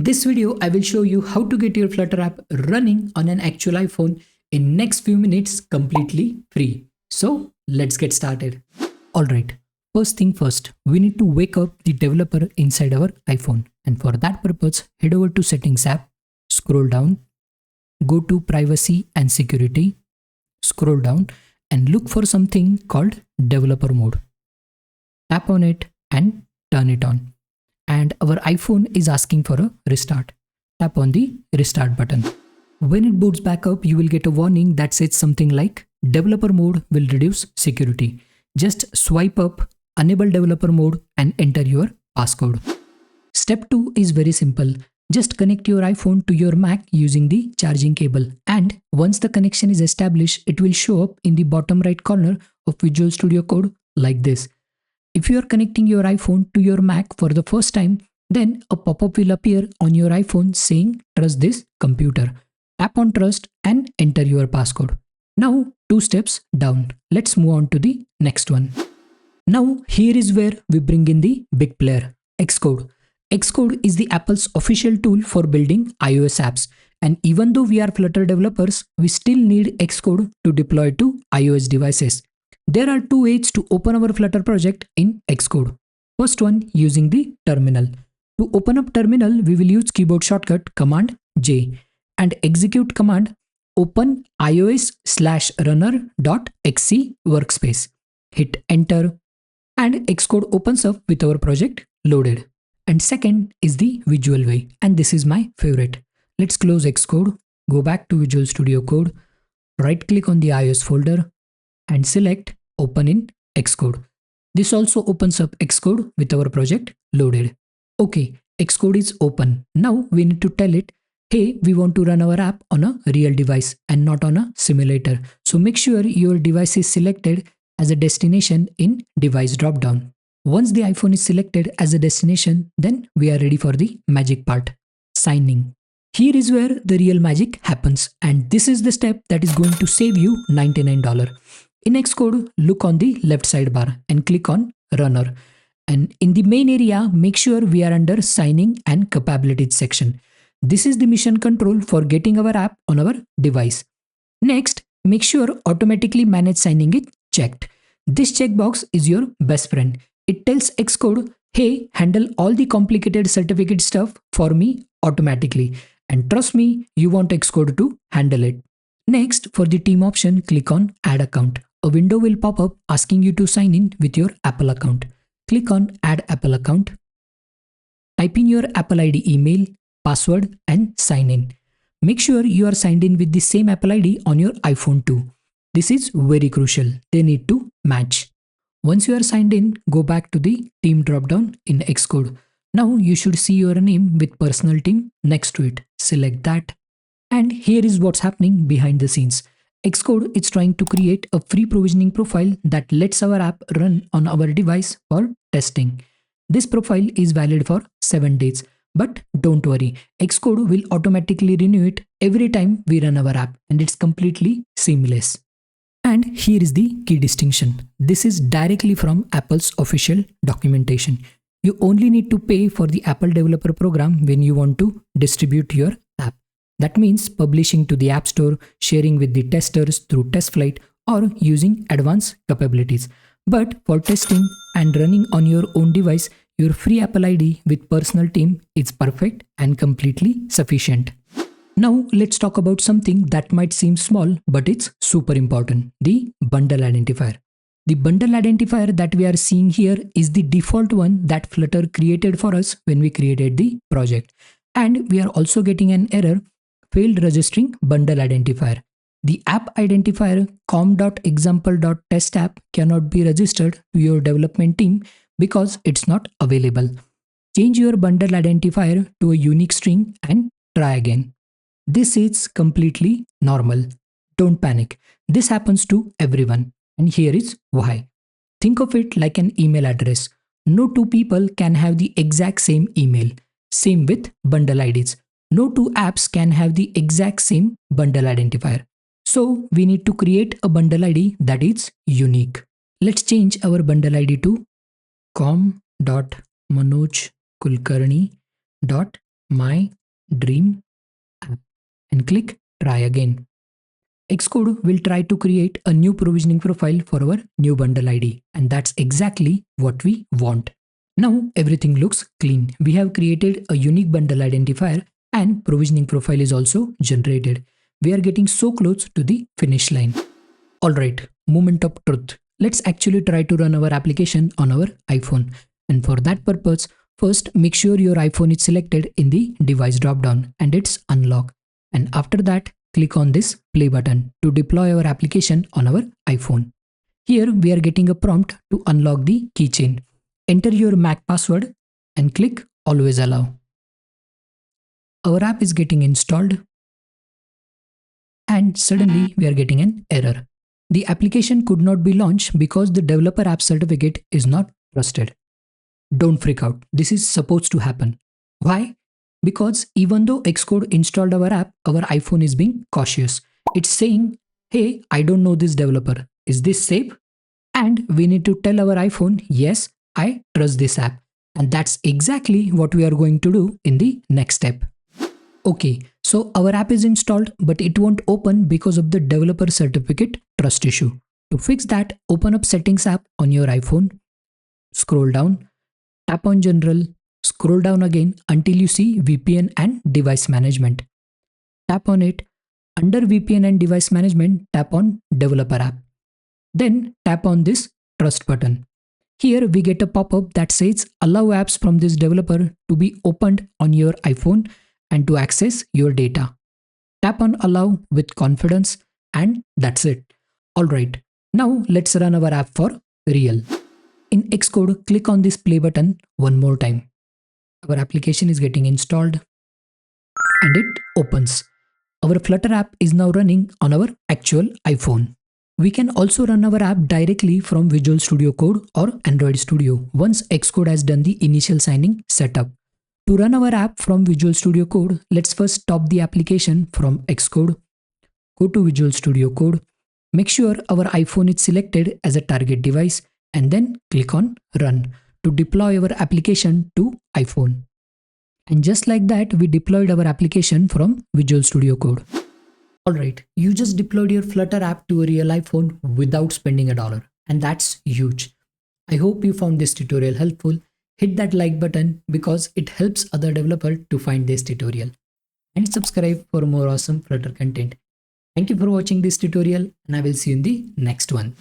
this video, I will show you how to get your Flutter app running on an actual iPhone in next few minutes completely free. So let's get started. Alright, first thing first, we need to wake up the developer inside our iPhone. And for that purpose, head over to Settings app, scroll down, go to Privacy and Security, scroll down and look for something called Developer Mode. Tap on it and turn it on. And our iPhone is asking for a restart. Tap on the restart button. When it boots back up, you will get a warning that says something like developer mode will reduce security. Just swipe up, enable developer mode and enter your passcode. Step 2 is very simple. Just connect your iPhone to your Mac using the charging cable. And once the connection is established, it will show up in the bottom right corner of Visual Studio Code like this. If you are connecting your iPhone to your Mac for the first time, then a pop-up will appear on your iPhone saying trust this computer. Tap on trust and enter your passcode. Now 2 steps down. Let's move on to the next one. Now here is where we bring in the big player, Xcode. Xcode is the Apple's official tool for building iOS apps. And even though we are Flutter developers, we still need Xcode to deploy to iOS devices. There are 2 ways to open our Flutter project in Xcode. First one, using the terminal. To open up terminal, we will use keyboard shortcut Command J and execute command open ios/runner.xc workspace. Hit enter and Xcode opens up with our project loaded. And second is the visual way, and this is my favorite. Let's close Xcode, go back to Visual Studio Code, right click on the iOS folder and select Open in Xcode. This also opens up Xcode with our project loaded. Okay, Xcode is open. Now we need to tell it, hey, we want to run our app on a real device and not on a simulator. So make sure your device is selected as a destination in device dropdown. Once the iPhone is selected as a destination, then we are ready for the magic part, signing. Here is where the real magic happens, and this is the step that is going to save you $99. In Xcode, look on the left sidebar and click on Runner. And in the main area, make sure we are under Signing and Capabilities section. This is the mission control for getting our app on our device. Next, make sure Automatically Manage Signing is checked. This checkbox is your best friend. It tells Xcode, hey, handle all the complicated certificate stuff for me automatically. And trust me, you want Xcode to handle it. Next, for the team option, click on Add Account. A window will pop up asking you to sign in with your Apple account. Click on Add Apple Account. Type in your Apple ID email, password and sign in. Make sure you are signed in with the same Apple ID on your iPhone too. This is very crucial. They need to match. Once you are signed in, go back to the team dropdown in Xcode. Now you should see your name with personal team next to it. Select that. And here is what's happening behind the scenes. Xcode is trying to create a free provisioning profile that lets our app run on our device for testing. This profile is valid for 7 days. But don't worry, Xcode will automatically renew it every time we run our app, and it's completely seamless. And here is the key distinction. This is directly from Apple's official documentation. You only need to pay for the Apple Developer Program when you want to distribute your app. That means publishing to the App Store, sharing with the testers through TestFlight, or using advanced capabilities. But for testing and running on your own device, your free Apple ID with personal team is perfect and completely sufficient. Now let's talk about something that might seem small, but it's super important, the bundle identifier. The bundle identifier that we are seeing here is the default one that Flutter created for us when we created the project. And we are also getting an error, failed registering bundle identifier. The app identifier com.example.test app cannot be registered to your development team because it's not available. Change your bundle identifier to a unique string and try again. This is completely normal. Don't panic. This happens to everyone. And here is why. Think of it like an email address. No 2 people can have the exact same email. Same with bundle IDs. No 2 apps can have the exact same bundle identifier. So we need to create a bundle ID that is unique. Let's change our bundle ID to com.manoj kulkarni my dream app and click try again. Xcode will try to create a new provisioning profile for our new bundle ID, and that's exactly what we want. Now everything looks clean. We have created a unique bundle identifier and provisioning profile is also generated. We are getting so close to the finish line. Alright, moment of truth. Let's actually try to run our application on our iPhone. And for that purpose, first make sure your iPhone is selected in the device dropdown and it's unlocked. And after that, click on this play button to deploy our application on our iPhone. Here we are getting a prompt to unlock the keychain. Enter your Mac password and click always allow. Our app is getting installed and suddenly we are getting an error. The application could not be launched because the developer app certificate is not trusted. Don't freak out. This is supposed to happen. Why? Because even though Xcode installed our app, our iPhone is being cautious. It's saying, hey, I don't know this developer. Is this safe? And we need to tell our iPhone, yes, I trust this app. And that's exactly what we are going to do in the next step. Okay, so our app is installed, but it won't open because of the developer certificate trust issue. To fix that, open up Settings app on your iPhone, scroll down, tap on General, scroll down again until you see VPN and Device Management. Tap on it. Under VPN and Device Management, tap on Developer app. Then tap on this Trust button. Here we get a pop-up that says allow apps from this developer to be opened on your iPhone and to access your data. Tap on allow with confidence and that's it. Alright, now let's run our app for real. In Xcode, click on this play button one more time. Our application is getting installed and it opens. Our Flutter app is now running on our actual iPhone. We can also run our app directly from Visual Studio Code or Android Studio once Xcode has done the initial signing setup. To run our app from Visual Studio Code, let's first stop the application from Xcode. Go to Visual Studio Code. Make sure our iPhone is selected as a target device and then click on Run to deploy our application to iPhone. And just like that, we deployed our application from Visual Studio Code. Alright, you just deployed your Flutter app to a real iPhone without spending $1. And that's huge. I hope you found this tutorial helpful. Hit that like button because it helps other developers to find this tutorial. And subscribe for more awesome Flutter content. Thank you for watching this tutorial and I will see you in the next one.